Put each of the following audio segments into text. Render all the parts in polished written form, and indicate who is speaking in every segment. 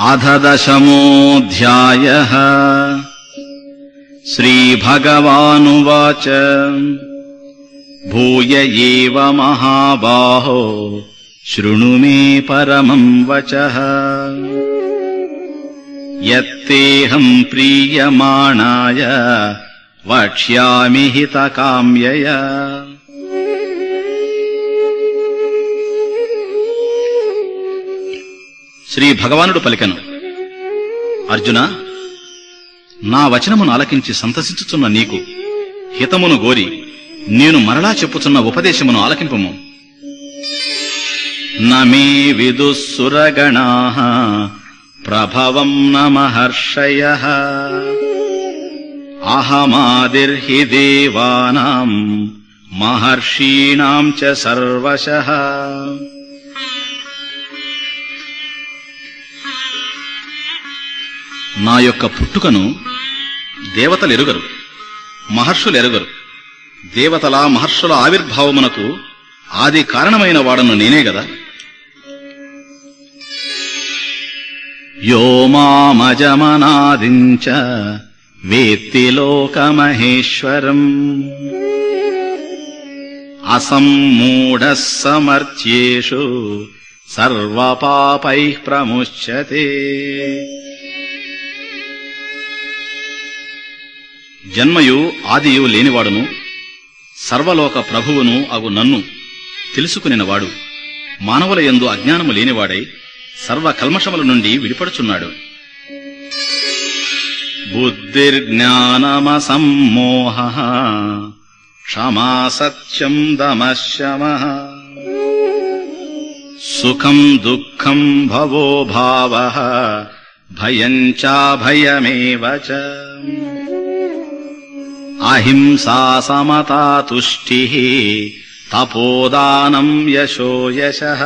Speaker 1: అథ దశమోऽధ్యాయः శ్రీభగవానువాచ భూయ ఏవ మహాబాహో శృణు మే పరమం వచః యత్తేహం ప్రీయమాణాయ వక్ష్యామి హితకామ్యయా. శ్రీ భగవానుడు పలికెను, అర్జున, నా వచనమును ఆలకించి సంతసించుచున్న నీకు హితమును గోరి నేను మరలా చెప్పుచున్న ఉపదేశమును ఆలకింపము. నమే విదుస్సురగణాః ప్రభవం న మహర్షయః అహమాదిర్హి దేవానాం మహర్షీణాం చ సర్వశః. నా యొక్క పుట్టుకను దేవతలెరుగరు, మహర్షులెరుగరు. దేవతల మహర్షుల ఆవిర్భావమునకు ఆది కారణమైన వాడను నేనే గదా. యో మామజమనాదించ వేత్తి లోకమహేశ్వరం అసమ్మూఢః సమర్థ్యేషు సర్వపాపైః ప్రముచ్యతే. జన్మయు ఆదియు లేనివాడును సర్వలోక ప్రభువును అగు నన్ను తెలుసుకునినవాడు మానవుల యందు అజ్ఞానము లేనివాడై సర్వ కల్మషముల నుండి విడిపడుచున్నాడు. బుద్ధిర్జ్ఞానమసమ్మోహః క్షమా సత్యం దమః శమః సుఖం దుఃఖం భవో భావః భయం చాభయమేవ చ. అహింసా సమతా తుష్టిః తపోదానం యశో యశః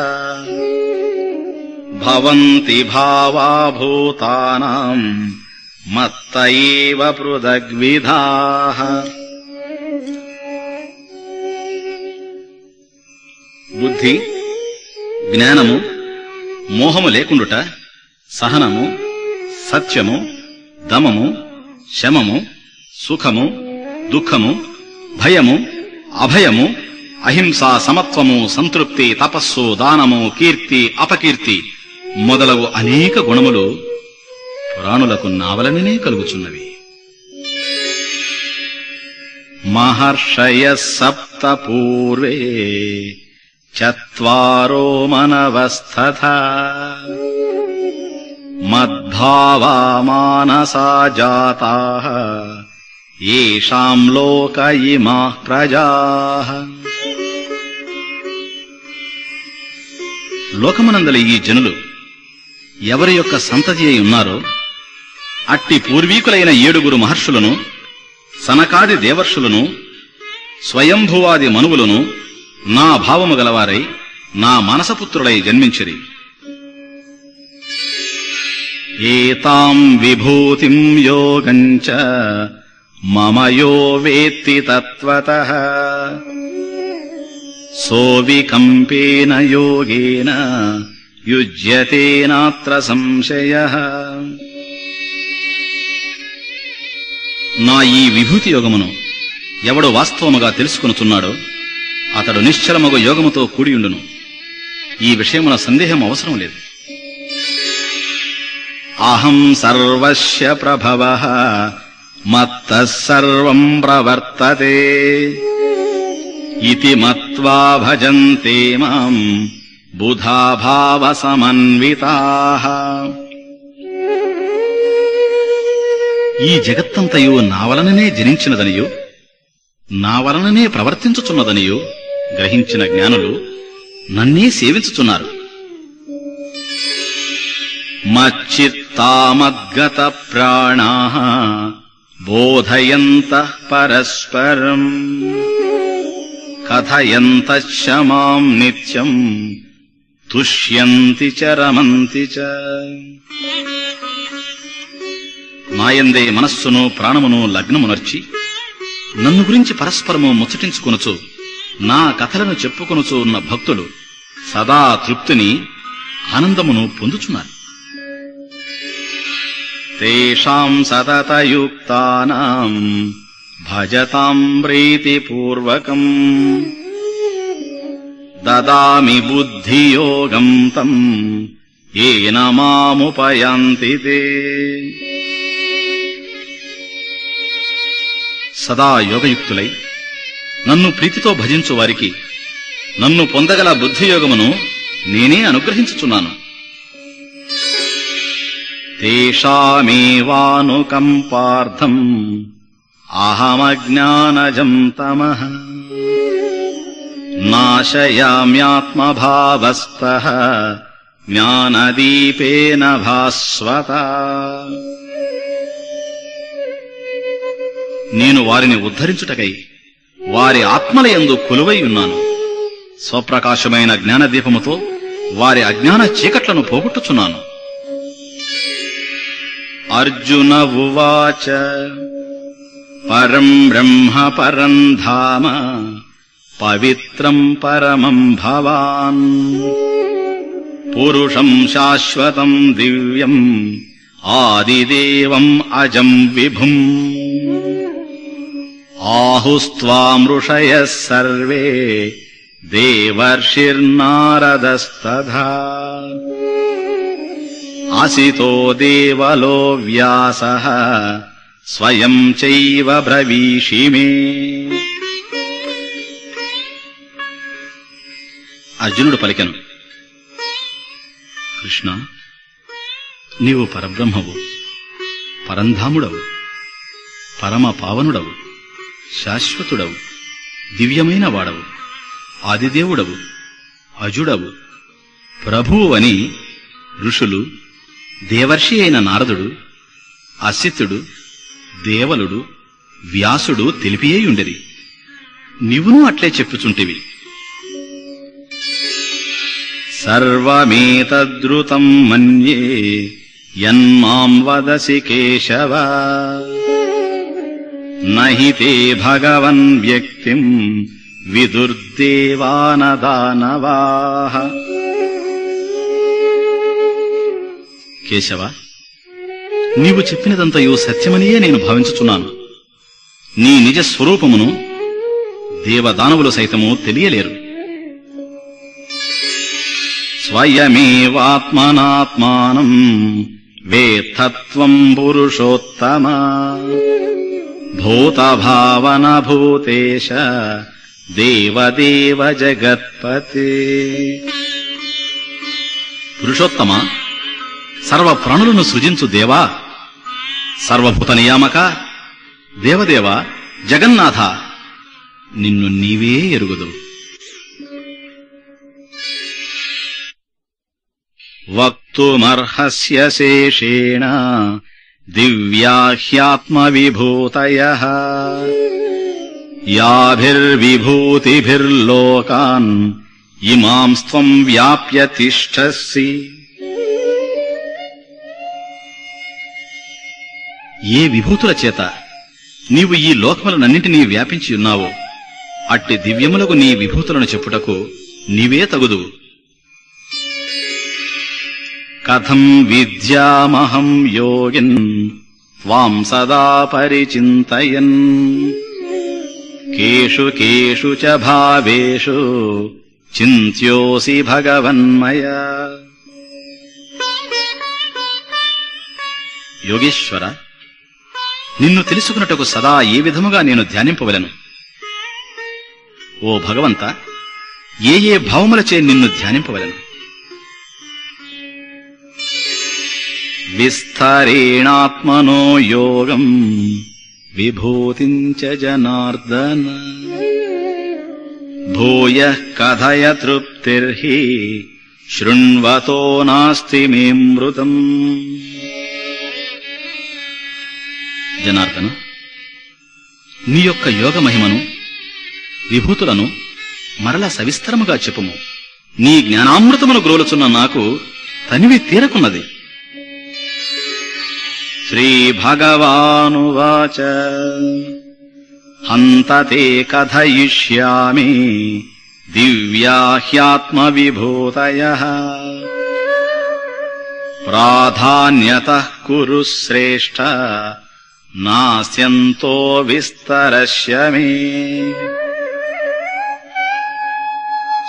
Speaker 1: భవంతి భావా భూతానాం మత్త ఏవ పృథగ్విధాః. బుద్ధి, జ్ఞానము, మోహము లేకుండుట, సహనము, సత్యము, దమము, శమము, సుఖము, దుఃఖము, భయము, అభయము, అహింస, సమత్వము, సంతృప్తి, తపస్సు, దానము, కీర్తి, అపకీర్తి మొదలగు అనేక గుణములు పురాణులకు నావలననే కలుగుచున్నవి. మహర్షయః సప్త పూర్వే చత్వారో మనవస్తథా మద్భావా మానసా జాతాః యేషాం లోక ఇమాః ప్రజాః. లోకమునందలి ఈ జనులు ఎవరి యొక్క సంతతి అయి ఉన్నారో అట్టి పూర్వీకులైన 7 మహర్షులను, సనకాది దేవర్షులను, స్వయంభువాది మనువులను నా భావము గలవారై నా మానసపుత్రులై జన్మించిరి. ఏతాం విభూతిం యోగంచ మమ యో వేత్తి తత్వతః సోవికంపేన యోగేన యుజ్యతే నాత్ర సంశయః. నా ఈ విభూతి యోగమును ఎవడు వాస్తవముగా తెలుసుకొనుచున్నాడో అతడు నిశ్చలమగు యోగముతో కూడియుండును. ఈ విషయమున సందేహం అవసరం లేదు. అహం సర్వస్య ప్రభవః మత్తః సర్వం ప్రవర్తతే ఇతి మత్వా భజంతే మాం బుధా భావ సమన్వితాః. ఈ జగత్తంతయు నా వలననే జనించినదనియు నా వలననే ప్రవర్తించుచున్నదనియు గ్రహించిన జ్ఞానులు నన్నే సేవించుచున్నారు. మచ్చిత్తామద్గత ప్రాణాః బోధయంతః పరస్పరం కథయంతశ్చ మాం నిత్యం తుష్యంతి చ రమంతి చ. నాయందే మనస్సును ప్రాణమును లగ్నమునర్చి నన్ను గురించి పరస్పరము ముచ్చటించుకొనుచు నా కథలను చెప్పుకొనుచు ఉన్న భక్తులు సదా తృప్తిని ఆనందమును పొందుచున్నారు. తేషాం సతతయుక్తానాం భజతాం ప్రీతిపూర్వకం దదామి బుద్ధియోగం తం ఏన మాముపయాంతి తే. సదా యోగయుక్తులై నన్ను ప్రీతితో భజించు వారికి నన్ను పొందగల బుద్ధియోగమును నేనే అనుగ్రహించుచున్నాను. తేషామేవానుకంపార్థం అహమజ్ఞానజం తమః నాశయామ్యాత్మభావస్తః జ్ఞానదీపేన భాస్వత. నేను వారిని ఉద్ధరించుటకై వారి ఆత్మలయందు కొలువై ఉన్నాను. స్వప్రకాశమైన జ్ఞానదీపముతో వారి అజ్ఞాన చీకట్లను పోగొట్టుచున్నాను. అర్జున ఉవాచ పరం బ్రహ్మ పరం ధామ పవిత్రం పరమం భవాన్ పురుషం శాశ్వతం దివ్యం ఆదిదేవం అజం విభుం ఆహుస్త్వాం ఋషయః సర్వే దేవర్షిర్నారదస్తథా ఆసితో దేవలో వ్యాసః స్వయం చైవ బ్రవీషి మే. అర్జునుడు పలికెను, కృష్ణ, నీవు పరబ్రహ్మవు, పరంధాముడవు, పరమ పావనుడవు, శాశ్వతుడవు, దివ్యమైన వాడవు, ఆదిదేవుడవు, అజుడవు, ప్రభువు అని ఋషులు, దేవర్షి అయిన నారదుడు, అసితుడు, దేవలుడు, వ్యాసుడు తెలిపియేయుండిరి. నీవును అట్లే చెప్పుచుంటివి. సర్వమేతద్రుతం మన్యే యన్మాం వదసి కేశవ నహి తే భగవన్ వ్యక్తిం విదుర్దేవానదానవాః. కేశవ, నీవు చెప్పినదంతయు సత్యమనియే నేను భావించుచున్నాను. నీ నిజ స్వరూపమును దేవదానవులు సైతము తెలియలేరు. స్వయమేవాత్మనాత్మానం వేత్తత్వం పురుషోత్తమ భూతభావన భూతేశ దేవదేవ జగత్పతే. పురుషోత్తమ, సర్వ ప్రాణులను సృజించు దేవా, సర్వభూత నియామక, దేవదేవ, జగన్నాథ, నిన్ను నీవే ఎరుగుదువు. వక్తుమర్హస్య శేషేణ దివ్యాహ్యాత్మవిభూతయః యాభిర్విభూతిభిర్లోకాన్ ఇమాంస్త్వం వ్యాప్య తిష్టసి. ఏ విభూతుల చేత నీవు ఈ లోకములనన్నింటినీ వ్యాపించి ఉన్నావో అట్టి దివ్యములకు నీ విభూతులను చెప్పుటకు నీవే తగుదువు. కథం విద్యామహం యోగిన్ త్వాం సదా పరిచింతయన్ కేషు కేషు చ భావేషు చింత్యోసి భగవన్మయా. యోగేశ్వర, నిన్ను తెలుసుకున్నటకు సదా ఏ విధముగా నేను ధ్యానింపవలను? ఓ భగవంత, ఏ ఏ భావములచే నిన్ను ధ్యానింపవలను? విస్తరేణాత్మనో యోగం విభూతిం చ జనార్దన భూయః కథయ తృప్తిర్హి శృణ్వతో నాస్తి మే మృతం. జనార్దన, నీ యొక్క యోగ మహిమను, విభూతులను మరలా సవిస్తరముగా చెప్పుము. నీ జ్ఞానామృతమును గ్రోలుచున్న నాకు తనివి తీరకున్నది. శ్రీభగవానువాచ హంతతే కథయిష్యామి దివ్యాహ్యాత్మవిభూతయః ప్రాధాన్యతః కురు శ్రేష్ఠ నాస్యంతో విస్తరస్య మే.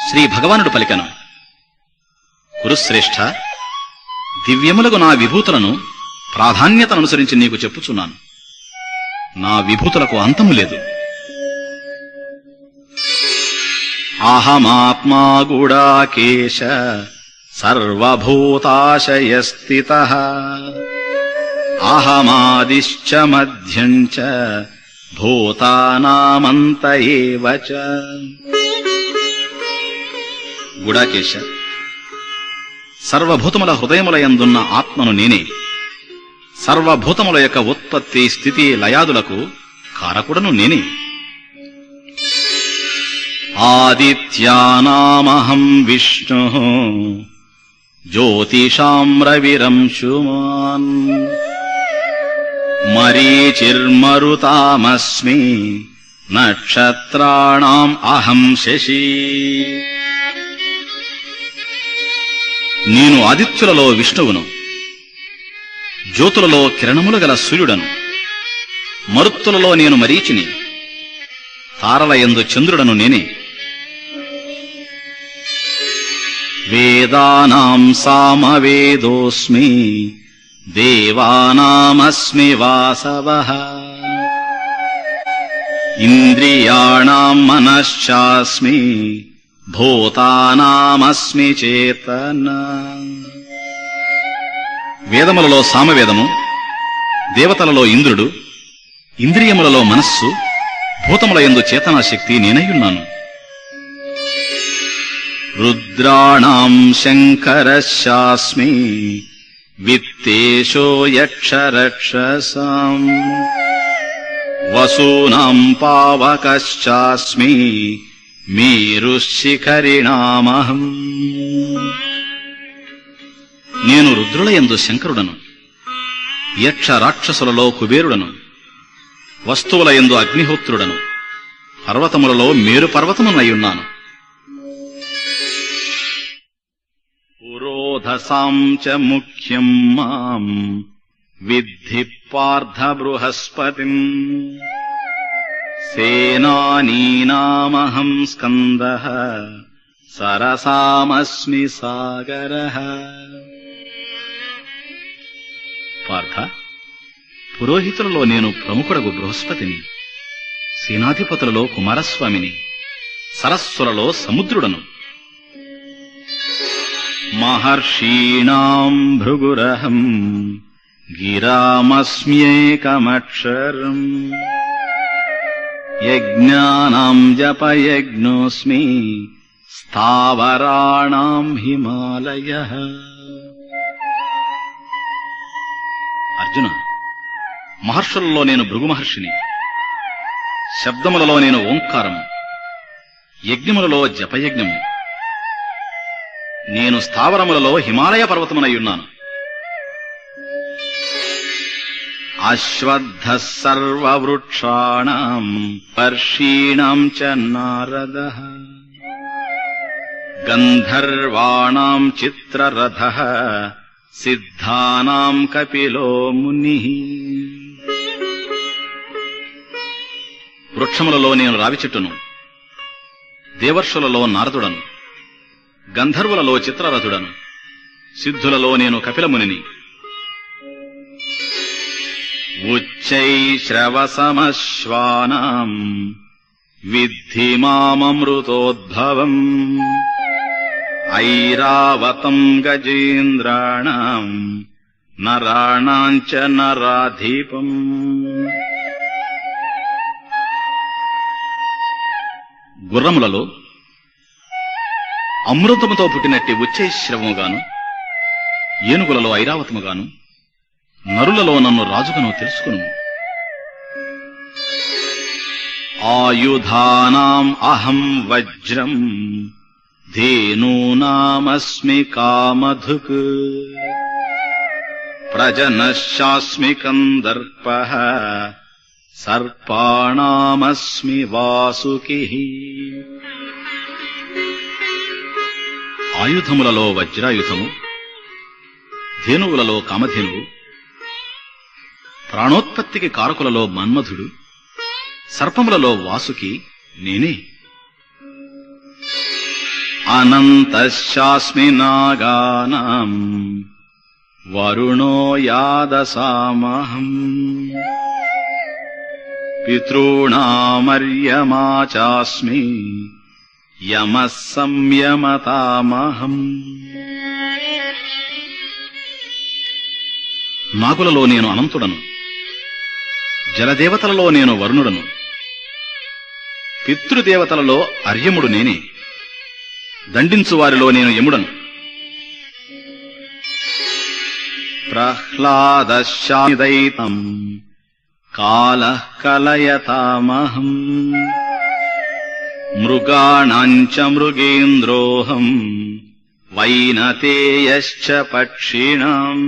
Speaker 1: శ్రీ భగవానుడు పలికెను, కురుశ్రేష్ఠ, దివ్యములకు నా విభూతులను ప్రాధాన్యతననుసరించి నీకు చెప్పుచున్నాను. నా విభూతులకు అంతము లేదు. అహమాత్మా గుడాకేశ సర్వభూతాశయస్థితః అహమాదిశ్చ మధ్యం చ భూతానామంత ఏవ చ. గుడాకేశ, సర్వభూతముల హృదయములయందున్న ఆత్మను నేనే. సర్వభూతముల యొక్క ఉత్పత్తి, స్థితి, లయాదులకు కారకుడను నేనే. ఆదిత్యానామహం విష్ణుః జ్యోతిషాం రవిరంశుమాన్ మరీచిర్మరుతామస్మి నక్షత్రాణాం అహం శశి. నేను ఆదిత్యులలో విష్ణువును, జ్యోతులలో కిరణములు గల సూర్యుడను, మరుత్తులలో నేను మరీచిని, తారలయందు చంద్రుడను నేనే. వేదానాం సామవేదోస్మి దేవానామస్మి వాసవః ఇంద్రియాణాం మనశ్చాస్మి భూతానామస్మి చేతన. వేదములలో సామవేదము, దేవతలలో ఇంద్రుడు, ఇంద్రియములలో మనస్సు, భూతములయందు చేతనాశక్తి నేనయ్యున్నాను. రుద్రాణాం శంకరశాస్మి విత్తేశో యక్షరక్షసాం వసూనాం పావకశ్చాస్మి మేరుశిఖరిణామహం. నేను రుద్రులయందు శంకరుడను, యక్ష రాక్షసులలో కుబేరుడను, వస్తువులయందు అగ్నిహోత్రుడను, పర్వతములలో మేరు పర్వతమునయ్యున్నాను. పురోధసాం చ ముఖ్యం మాం విద్ధి పార్థ బృహస్పతిం సేనానీనామహం స్కందః సరసామస్మి సాగరః. పార్థ, పురోహితులలో నేను ప్రముఖుడగు బృహస్పతిని, సేనాధిపతులలో కుమారస్వామిని, సరస్సులలో సముద్రుడను. మహర్షీణాం భృగురహం గిరామస్మ్యేకమక్షరం యజ్ఞానాం జపయజ్ఞోస్మి స్థావరాణాం హిమాలయః. అర్జున, మహర్షులలో నేను భృగు మహర్షిని, శబ్దములలో నేను ఓంకారము, యజ్ఞములలో జపయజ్ఞము, నేను స్థావరములలో హిమాలయ పర్వతమునయ్యున్నాను. అశ్వత్థః సర్వవృక్షాణాం పర్షీణాం చ నారదః గంధర్వాణాం చిత్రరథః సిద్ధానాం కపిలో మునిః. వృక్షములలో నేను రావి చెట్టును, దేవర్షులలో నారదుడను, గంధర్వులలో చిత్రరథుడను, సిద్ధులలో నేను కపిలమునిని. ఉచ్చైశ్రవసమశ్వానాం విద్ధి మామమృతోద్భవం ఐరావతం గజేంద్రాణాం నరాణాం చ నరాధీపం. గుర్రములలో అమృతముతో పుట్టినట్టి ఉచ్చైశ్రవముగాను, ఏనుగులలో ఐరావతముగాను, నరులలో నన్ను రాజుగాను తెలుసుకును. ఆయుధానాం అహం వజ్రం ధేనూనామస్మి కామధుక్ ప్రజనశ్చాస్మి కందర్పః సర్పాణామస్మి వాసుకిః. ఆయుధములలో వజ్రాయుధము, ధేనువులలో కామధేనువు, ప్రాణోత్పత్తికి కారకులలో మన్మధుడు, సర్పములలో వాసుకి నేనే. అనంతశాస్మి నాగానాం వరుణో యాదసామహం పితॄణామర్యమా చాస్మి యమః సంయమతామహం. నాగులలో నేను అనంతుడను, జలదేవతలలో నేను వరుణుడను, పితృదేవతలలో అర్యముడు నేనే, దండించువారిలో నేను యముడను. ప్రహ్లాదశాదైతం కాలః కలయతామహం మృగాణాంచ మృగేంద్రోహం వైనతేయశ్చ పక్షిణాం.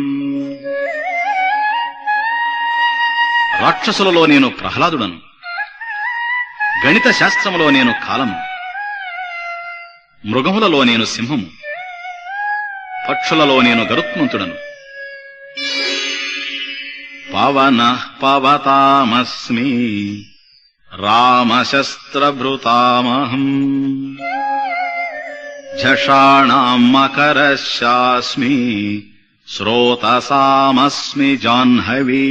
Speaker 1: రాక్షసులలో నేను ప్రహ్లాదుడను, గణిత శాస్త్రములో నేను కాలము, మృగములలో నేను సింహము, పక్షులలో నేను గరుత్మంతుడను. పవనః పవతామస్మి రామశస్త్రభృతామహం ఝషాణాం మకరశాస్మి శ్రోతసామస్మి జాహ్నవీ.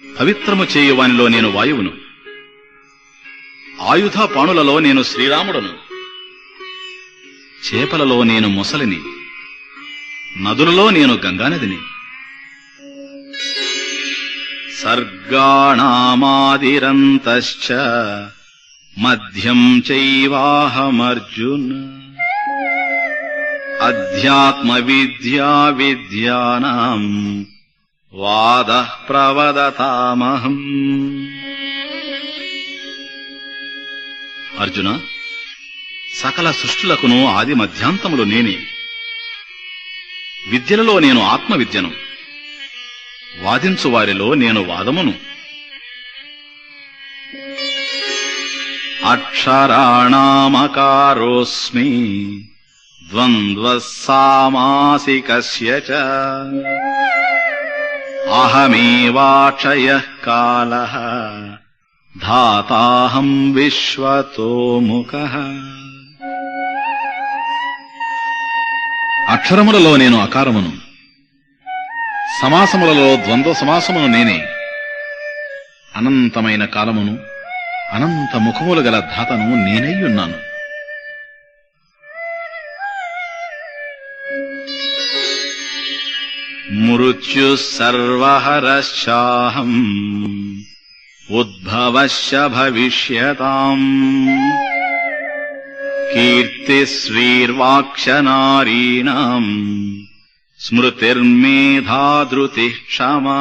Speaker 1: పవిత్రము చేయువానిలో నేను వాయువును, ఆయుధ పాణులలో నేను శ్రీరాముడను, చేపలలో నేను మొసలిని, నదులలో నేను గంగానదిని. సర్గాణామాదిరంతశ్చ మధ్యం చైవాహమర్జున అధ్యాత్మ విద్యా విద్యానాం వాదః ప్రవదతామహం. అర్జున, సకల సృష్టులకును ఆది మధ్యాంతములు నేనే. విద్యలలో నేను ఆత్మ విద్యను, వాదించు వారిలో నేను వాదమును. అక్షరాణామకారోస్మి ద్వంద్వః సామాసికస్య చ అహమేవాక్షయః కాలః ధాతాహం విశ్వతోముఖః. అక్షరములలో నేను అకారమును, సమాసములలో ద్వంద్వ సమాసమును నేనే. అనంతమైన కాలమును, అనంత ముఖములు గల ధాతను నేనయ్యున్నాను. మృత్యు సర్వహరశ్చాహం ఉద్భవశ్చ భవిష్యతాం కీర్తి శ్రీర్వాక్షనారీణాం స్మృతిర్మేధా ధృతిః క్షమా.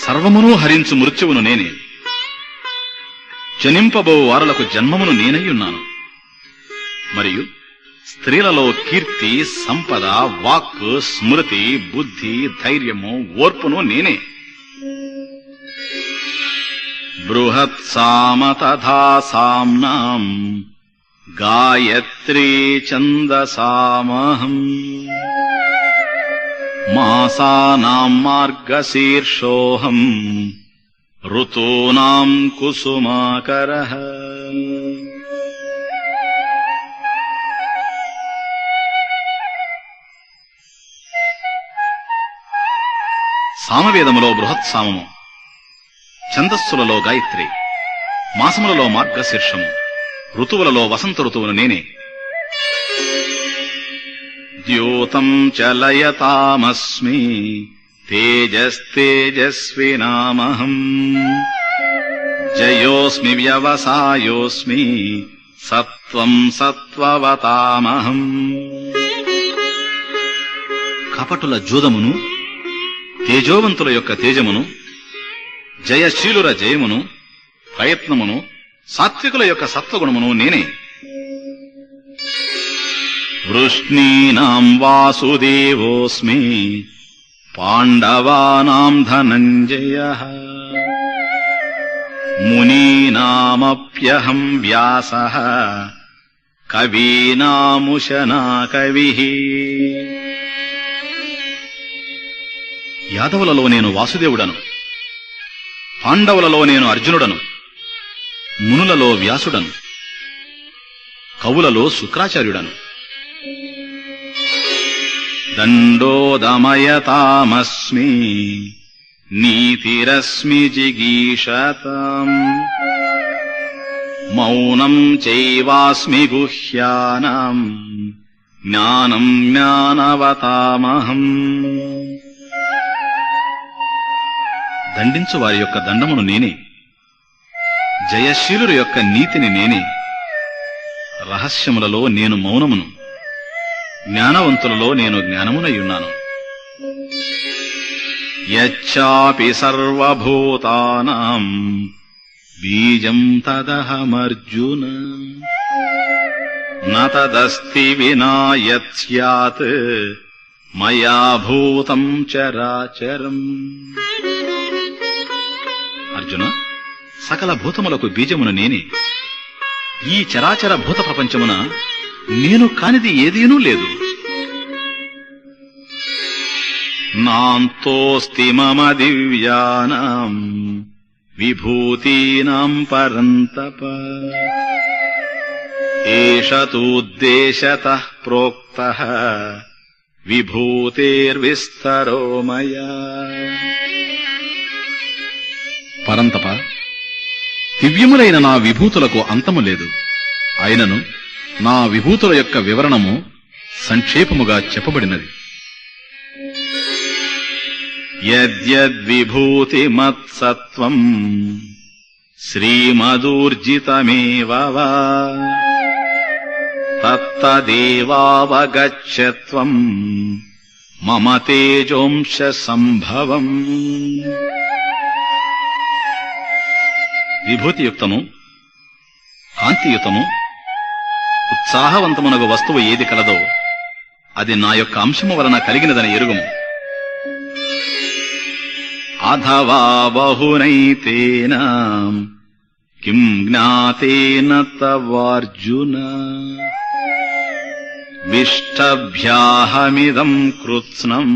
Speaker 1: సర్వమును హరించు మృత్యువును నేనే. జనింపబో వారలకు జన్మమును నేనయ్యున్నాను. మరియు స్త్రీలలో కీర్తి, సంపద, వాక్కు, స్మృతి, బుద్ధి, ధైర్యము, ఓర్పును నేనే. బృహత్సామ తథా సామ్నాం గాయత్రీ ఛందసామహం మాసానాం మార్గశీర్షోహం ఋతూనాం కుసుమాకరః. సామవేదములో బృహత్సామము, ఛందస్సులలో గాయత్రి, మాసములలో మార్గశీర్షము, ఋతువులలో వసంత ఋతువును నేనే. ద్యూతం చలయతామస్మి తేజస్తేజస్వినామహం జయోస్మి వ్యవసాయోస్మి సత్వం సత్వవతామహం. కపటుల జూదమును, తేజోవంతుల యొక్క తేజమును, జయశీలుర జయమును, ప్రయత్నమును, సాత్వికుల యొక్క సత్వగుణమును నేనే. వృష్ణీనాం వాసుదేవోస్మి పాండవానాం ధనంజయః మునీనామప్యహం వ్యాసః కవీనాముశనా కవిః. యాదవులలో నేను వాసుదేవుడను, పాండవులలో నేను అర్జునుడను, మునులలో వ్యాసుడను, కవులలో శుక్రాచార్యుడను. దండోదమయతామస్మి నీతిరస్మి జిగీషతాం మౌనం చైవాస్మి గుహ్యానాం జ్ఞానం జ్ఞానవతామహం. దండించు వారి యొక్క దండమును నేనే, జయశీలుల యొక్క నీతిని నేనే. రహస్యములలో నేను మౌనమును, జ్ఞానవంతులలో నేను జ్ఞానమునయ్యున్నాను. యచ్చాపి సర్వభూతానాం బీజం తదహమర్జున న తదస్తి వినా యత్ స్యాత్ మయా భూతం చరాచరం. అర్జున, సకల భూతములకు బీజమును నేనే. ఈ చరాచర భూత ప్రపంచమున నేను కానిది ఏదీనూ లేదు. నాంతోస్తి మమ దివ్యానాం విభూతీనాం పరంతప ఏష తూద్దేశతః ప్రోక్తః విభూతేర్విస్తరో మయా. పరంతప, దివ్యములైన నా విభూతులకు అంతము లేదు. అయినను నా విభూతుల యొక్క వివరణము సంక్షేపముగా చెప్పబడినది. యద్యద్విభూతిమత్సత్వం శ్రీమదూర్జితమేవ వా తత్తదేవావగచ్చత్వం మమ తేజోంశ సంభవం. విభూతియుక్తము, కాంతియుతము, ఉత్సాహవంతమునగు వస్తువు ఏది కలదో అది నా యొక్క అంశము వలన కలిగినదని ఎరుగుము. అథవా బహునైతేన కిం జ్ఞాతేన తవార్జున విష్టభ్యాహమిదం కృత్స్నం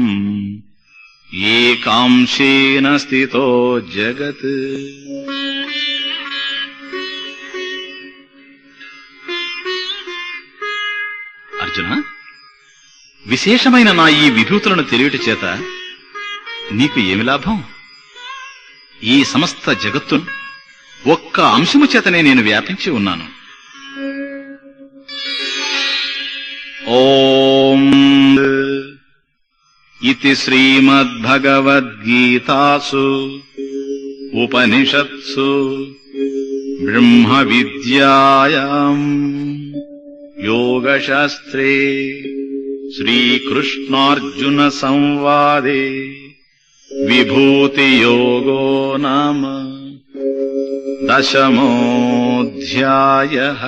Speaker 1: ఏకాంశేన స్థితో జగత్. అర్జున, విశేషమైన నా ఈ విభూతులను తెలియట చేత నీకు ఏమి లాభం? ఈ సమస్త జగత్తును ఒక్క అంశము చేతనే నేను వ్యాపించి ఉన్నాను. ఓం ఇతి శ్రీమద్భగవద్గీతాసు ఉపనిషత్సు బ్రహ్మ విద్యాయాం యోగశాస్త్రే శ్రీకృష్ణార్జున సంవాదే విభూతియోగో నామ 10మోऽధ్యాయః.